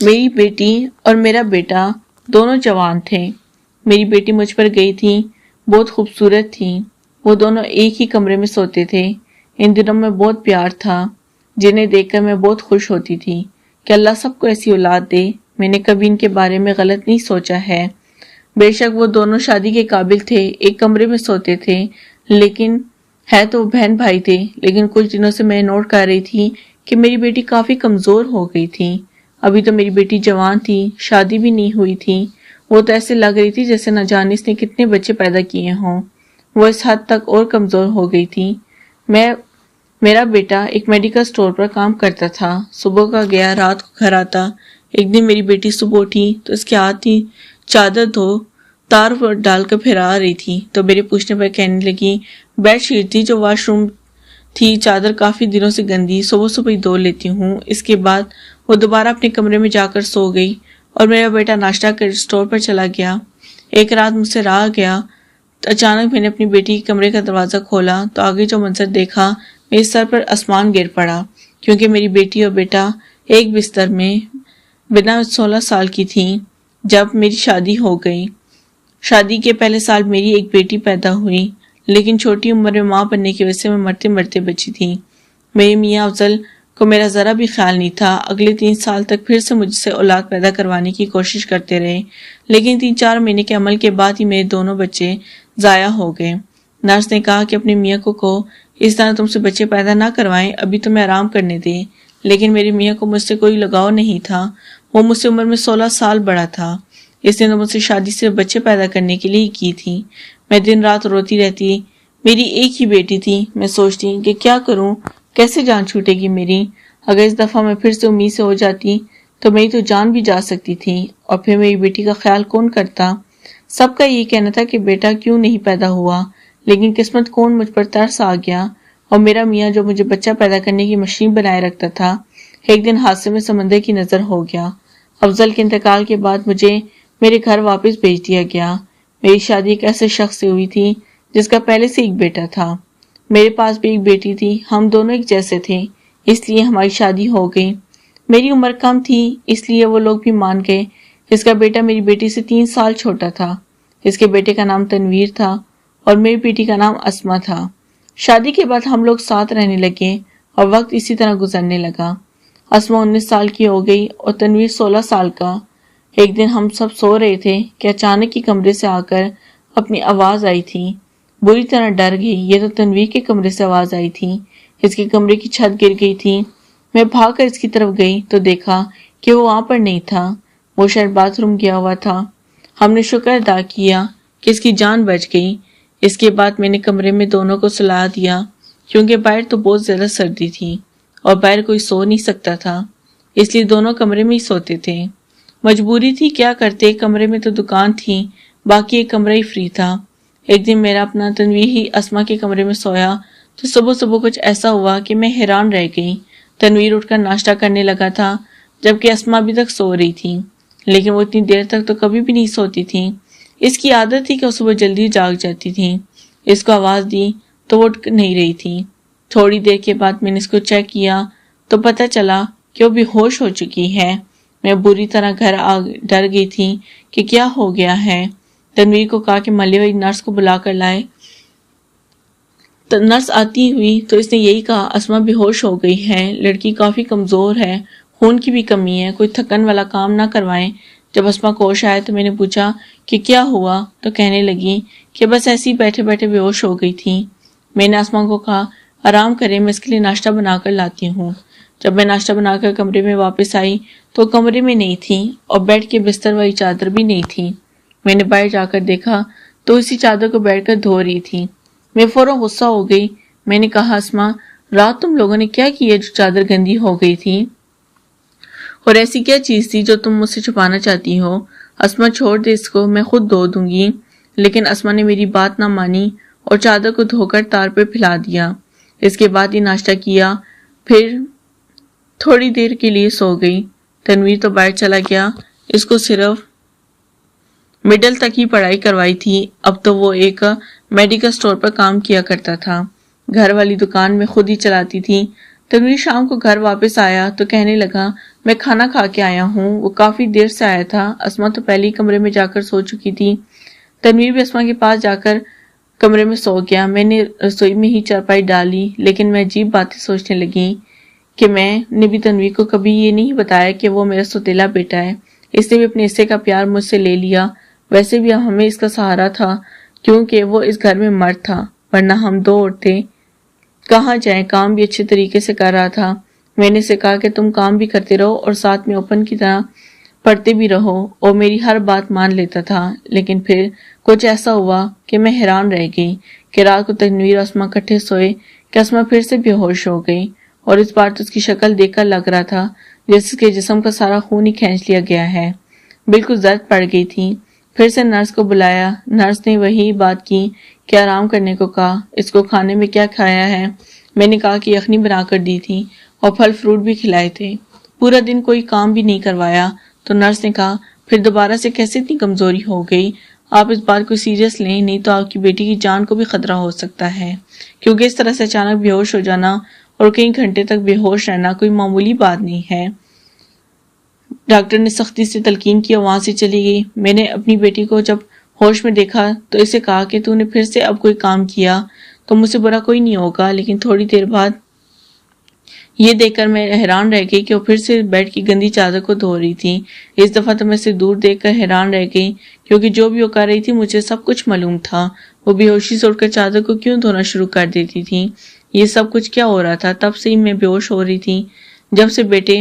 میری بیٹی اور میرا بیٹا دونوں جوان تھے۔ میری بیٹی مجھ پر گئی تھی، بہت خوبصورت تھی۔ وہ دونوں ایک ہی کمرے میں سوتے تھے۔ ان دنوں میں بہت پیار تھا، جنہیں دیکھ کر میں بہت خوش ہوتی تھی کہ اللہ سب کو ایسی اولاد دے۔ میں نے کبھی ان کے بارے میں غلط نہیں سوچا ہے۔ بے شک وہ دونوں شادی کے قابل تھے، ایک کمرے میں سوتے تھے، لیکن ہے تو وہ بہن بھائی تھے۔ لیکن کچھ دنوں سے میں نوٹ کر رہی تھی کہ میری بیٹی کافی کمزور ہو گئی تھی۔ ابھی تو میری بیٹی جوان تھی، شادی بھی نہیں ہوئی تھی۔ وہ تو ایسے لگ رہی تھی جیسے نہ جانے اس نے کتنے بچے پیدا کیے ہوں۔ وہ اس حد تک اور کمزور ہو گئی تھی۔ میرا بیٹا ایک میڈیکل سٹور پر کام کرتا تھا، صبح کا گیا رات کو گھر آتا۔ ایک دن میری بیٹی صبح اٹھی تو اس کے ہاتھ کی چادر دھو تار ڈال کر پھیلا رہی تھی، تو میرے پوچھنے پر کہنے لگی بیڈ شیٹ تھی جو واش روم تھی، چادر کافی دنوں سے گندی، صبح صبح ہی دھو لیتی ہوں۔ اس کے بعد وہ دوبارہ اپنے کمرے میں جا کر سو گئی اور میرا بیٹا ناشتہ کر سٹور پر چلا گیا۔ ایک رات مجھ سے رہا گیا، اچانک میں نے اپنی بیٹی کے کمرے کا دروازہ کھولا تو آگے جو منظر دیکھا، میرے سر پر آسمان گر پڑا، کیونکہ میری بیٹی اور بیٹا ایک بستر میں بنا 16 سال کی تھیں جب میری شادی ہو گئی۔ شادی کے پہلے سال میری ایک بیٹی پیدا ہوئی، لیکن چھوٹی عمر میں ماں بننے کی وجہ سے میں مرتے مرتے بچی تھی۔ میرے میاں افضل کو میرا ذرا بھی خیال نہیں تھا۔ اگلے 3 سال تک پھر سے مجھ سے اولاد پیدا کروانے کی کوشش کرتے رہے، لیکن 3-4 مہینے کے عمل کے بعد ہی میرے دونوں بچے ضائع ہو گئے۔ نرس نے کہا کہ اپنے میاں کو کہو اس طرح تم سے بچے پیدا نہ کروائیں، ابھی تمہیں آرام کرنے دیں۔ لیکن میرے میاں کو مجھ سے کوئی لگاؤ نہیں تھا، وہ مجھ سے عمر میں 16 سال بڑا تھا۔ اس نے تو مجھ سے شادی صرف بچے پیدا کرنے کے لیے ہی کی تھی۔ میں دن رات روتی رہتی، میری ایک ہی بیٹی تھی۔ میں سوچتی کہ کیا کروں، کیسے جان چھوٹے گی میری۔ اگر اس دفعہ میں پھر سے امید سے ہو جاتی تو میری تو جان بھی جا سکتی تھی، اور پھر میری بیٹی کا خیال کون کرتا۔ سب کا یہ کہنا تھا کہ بیٹا کیوں نہیں پیدا ہوا، لیکن قسمت کون مجھ پر ترس آ گیا، اور میرا میاں جو مجھے بچہ پیدا کرنے کی مشین بنائے رکھتا تھا، ایک دن حادثے میں سمندر کی نظر ہو گیا۔ افضل کے انتقال کے بعد مجھے میرے گھر واپس بھیج دیا گیا۔ میری شادی ایک ایسے شخص سے ہوئی تھی جس کا پہلے سے ایک بیٹا تھا۔ میرے پاس بھی ایک بیٹی تھی، ہم دونوں ایک جیسے تھے، اس لیے ہماری شادی ہو گئی۔ میری عمر کم تھی، اس لیے وہ لوگ بھی مان گئے۔ اس کا بیٹا میری بیٹی سے 3 سال چھوٹا تھا۔ اس کے بیٹے کا نام تنویر تھا اور میری بیٹی کا نام اسما تھا۔ شادی کے بعد ہم لوگ ساتھ رہنے لگے اور وقت اسی طرح گزرنے لگا۔ اسما 19 سال کی ہو گئی اور تنویر 16 سال کا۔ ایک دن ہم سب سو رہے تھے کہ اچانک ہی کمرے سے آ کر اپنی آواز آئی تھی۔ بری طرح ڈر گئی، یہ تو تنویر کے کمرے سے آواز آئی تھی۔ اس کے کمرے کی چھت گر گئی تھی۔ میں بھاگ کر اس کی طرف گئی تو دیکھا کہ وہ وہاں پر نہیں تھا، وہ شاید باتھ روم گیا ہوا تھا۔ ہم نے شکر ادا کیا کہ اس کی جان بچ گئی۔ اس کے بعد میں نے کمرے میں دونوں کو سلا دیا، کیونکہ باہر تو بہت زیادہ سردی تھی اور باہر کوئی سو نہیں سکتا تھا، اس لیے دونوں کمرے میں ہی سوتے تھے۔ مجبوری تھی، کیا کرتے، کمرے میں تو دکان تھی، باقی ایک کمرہ ہی فری تھا۔ ایک دن میرا اپنا تنویر ہی اسما کے کمرے میں سویا تو صبح صبح کچھ ایسا ہوا کہ میں حیران رہ گئی۔ تنویر اٹھ کر ناشتہ کرنے لگا تھا، جبکہ اسما ابھی تک سو رہی تھی، لیکن وہ اتنی دیر تک تو کبھی بھی نہیں سوتی تھی۔ اس کی عادت تھی کہ وہ صبح جلدی جاگ جاتی تھی۔ اس کو آواز دی تو وہ اٹھ نہیں رہی تھی۔ تھوڑی دیر کے بعد میں نے اس کو چیک کیا تو پتہ چلا کہ وہ بے ہوش ہو چکی ہے۔ میں بری طرح گھر ڈر گئی تھی کہ کیا ہو گیا ہے۔ تنویر کو کہا کہ محلے والی نرس کو بلا کر لائے۔ نرس آتی ہوئی تو اس نے یہی کہا اسما بے ہوش ہو گئی ہے، لڑکی کافی کمزور ہے، خون کی بھی کمی ہے، کوئی تھکن والا کام نہ کروائیں۔ جب اسما کو ہوش آیا تو میں نے پوچھا کہ کیا ہوا، تو کہنے لگی کہ بس ایسے ہی بیٹھے بیٹھے بے ہوش ہو گئی تھی۔ میں نے اسما کو کہا آرام کریں، میں اس کے لیے ناشتہ بنا کر لاتی ہوں۔ جب میں ناشتہ بنا کر کمرے میں واپس آئی تو کمرے میں نہیں تھی اور بیڈ کے بستر والی چادر بھی نہیں تھی۔ میں نے باہر جا کر دیکھا تو اسی چادر کو بیٹھ کر دھو رہی تھی۔ میں فوراً غصہ ہو گئی۔ میں نے کہا اسما، رات تم لوگوں نے کیا کیا جو چادر گندی ہو گئی تھی، اور ایسی کیا چیز تھی جو تم مجھ سے چھپانا چاہتی ہو؟ اسما چھوڑ دے اس کو، میں خود دھو دوں گی۔ لیکن اسما نے میری بات نہ مانی اور چادر کو دھو کر تار پہ پھیلا دیا۔ اس کے بعد ہی ناشتہ کیا، پھر تھوڑی دیر کے لیے سو گئی۔ تنویر تو باہر چلا گیا، اس کو صرف مڈل تک ہی پڑھائی کروائی تھی، اب تو وہ ایک میڈیکل سٹور پر کام کیا کرتا تھا، گھر والی دکان میں خود ہی چلاتی تھی۔ تنویر شام کو گھر واپس آیا تو کہنے لگا میں کھانا کھا کے آیا ہوں۔ وہ کافی دیر سے آیا تھا۔ اسما تو پہلے ہی کمرے میں جا کر سو چکی تھی۔ تنویر بھی اسما کے پاس جا کر کمرے میں سو گیا۔ میں نے رسوئی میں ہی چارپائی ڈالی، لیکن میں عجیب باتیں سوچنے لگی کہ میں نے بھی تنویر کو کبھی یہ نہیں بتایا کہ وہ میرا سوتیلا بیٹا ہے۔ اس نے بھی اپنے حصے کا پیار مجھ سے لے لیا۔ ویسے بھی ہمیں اس کا سہارا تھا کیونکہ وہ اس گھر میں مرد تھا، ورنہ ہم دو عورتیں کہاں جائیں۔ کام بھی اچھے طریقے سے کر رہا تھا۔ میں نے اسے کہا کہ تم کام بھی کرتے رہو اور ساتھ میں اوپن کی طرح پڑھتے بھی رہو، اور میری ہر بات مان لیتا تھا۔ لیکن پھر کچھ ایسا ہوا کہ میں حیران رہ گئی کہ رات کو تنویر اور اسما اکٹھے سوئے کہ اسما پھر سے بے ہوش ہو گئی، اور اس بار تو اس کی شکل دیکھ کر لگ رہا تھا جیسے کہ جسم کا سارا خون ہی کھینچ لیا گیا ہے۔ بالکل زرد پڑ گئی تھی۔ پھر سے نرس کو بلایا۔ نرس نے وہی بات کی کہ آرام کرنے کو کہا۔ اس کو کھانے میں کیا کھایا ہے؟ میں نے کہا کہ یخنی بنا کر دی تھی اور پھل فروٹ بھی کھلائے تھے۔ پورا دن کوئی کام بھی نہیں کروایا۔ تو نرس نے کہا پھر دوبارہ سے کیسے اتنی کمزوری ہو گئی؟ آپ اس بات کو سیریس لیں، نہیں تو آپ کی بیٹی کی جان کو بھی خطرہ ہو سکتا ہے، کیونکہ اس طرح سے اچانک بے ہوش ہو جانا اور کئی گھنٹے تک بے ہوش رہنا کوئی معمولی بات نہیں ہے۔ ڈاکٹر نے سختی سے تلقین کی اور وہاں سے چلی گئی۔ میں نے اپنی بیٹی کو جب ہوش میں دیکھا تو اسے کہا کہ تو نے پھر سے اب کوئی کام کیا تو مجھ سے برا کوئی نہیں ہوگا، لیکن تھوڑی دیر بعد یہ دیکھ کر میں حیران رہ گئی کہ وہ پھر سے بیڈ کی گندی چادر کو دھو رہی تھی۔ اس دفعہ تو میں اسے دور دیکھ کر حیران رہ گئی، کیونکہ جو بھی وہ کر رہی تھی مجھے سب کچھ معلوم تھا۔ وہ بے ہوشی سے اٹھ کر چادر کو کیوں دھونا شروع کر دیتی تھی؟ یہ سب کچھ کیا ہو رہا تھا؟ تب سے ہی میں بے ہوش ہو رہی تھی جب سے بیٹے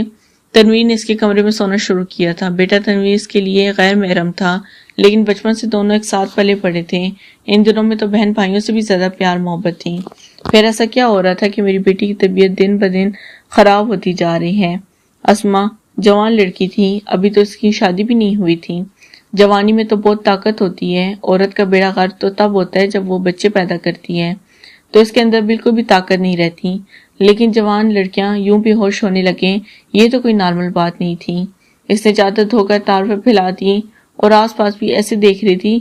تنویر نے اس کے کمرے میں سونا شروع کیا تھا۔ بیٹا تنویر اس کے لیے غیر محرم تھا، لیکن بچپن سے دونوں ایک ساتھ پلے پڑے تھے۔ ان دنوں میں تو بہن بھائیوں سے بھی زیادہ پیار محبت تھی۔ پھر ایسا کیا ہو رہا تھا کہ میری بیٹی کی طبیعت دن بدن خراب ہوتی جا رہی ہے؟ اسما جوان لڑکی تھی، ابھی تو اس کی شادی بھی نہیں ہوئی تھی۔ جوانی میں تو بہت طاقت ہوتی ہے۔ عورت کا بیڑا غرق تو تب ہوتا ہے جب وہ بچے پیدا کرتی ہے، تو اس کے اندر بالکل بھی طاقت نہیں رہتی۔ لیکن جوان لڑکیاں یوں بھی ہوش ہونے لگیں، یہ تو کوئی نارمل بات نہیں تھی۔ اس نے چادر دھو کر تار پر پھیلا دی اور آس پاس بھی ایسے دیکھ رہی تھی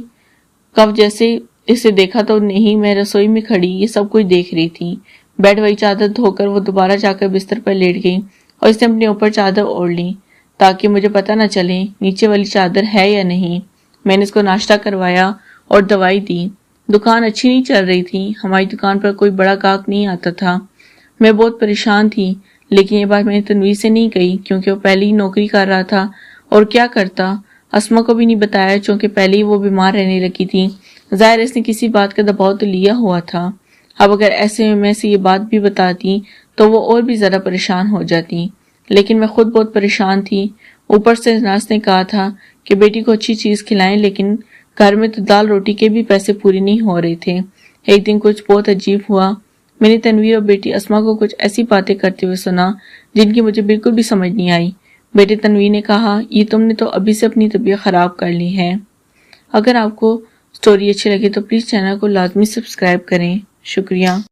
کب جیسے اسے دیکھا تو نہیں۔ میں رسوئی میں کھڑی یہ سب کچھ دیکھ رہی تھی۔ بیڈ وہی چادر دھو کر وہ دوبارہ جا کر بستر پر لیٹ گئی اور اس نے اپنے اوپر چادر اوڑھ لی تاکہ مجھے پتہ نہ چلے نیچے والی چادر ہے یا نہیں۔ میں نے اس کو ناشتہ کروایا اور دوائی دی۔ دکان اچھی نہیں چل رہی تھی، ہماری دکان پر کوئی بڑا گاہک نہیں آتا تھا۔ میں بہت پریشان تھی، لیکن یہ بات میں نے تنویر سے نہیں کہی کیونکہ وہ پہلے ہی نوکری کر رہا تھا، اور کیا کرتا اسما کو بھی نہیں بتایا چونکہ پہلے ہی وہ بیمار رہنے لگی تھی۔ ظاہر اس نے کسی بات کا دباؤ تو لیا ہوا تھا۔ اب اگر ایسے میں سے یہ بات بھی بتاتی تو وہ اور بھی زیادہ پریشان ہو جاتی، لیکن میں خود بہت پریشان تھی۔ اوپر سے نرس نے کہا تھا کہ بیٹی کو اچھی چیز کھلائیں، لیکن گھر میں تو دال روٹی کے بھی پیسے پورے نہیں ہو رہے تھے۔ ایک دن کچھ بہت عجیب ہوا۔ میں نے تنویر اور بیٹی اسما کو کچھ ایسی باتیں کرتے ہوئے سنا جن کی مجھے بالکل بھی سمجھ نہیں آئی۔ بیٹے تنویر نے کہا یہ تم نے تو ابھی سے اپنی طبیعت خراب کر لی ہے۔ اگر آپ کو سٹوری اچھی لگے تو پلیز چینل کو لازمی سبسکرائب کریں۔ شکریہ۔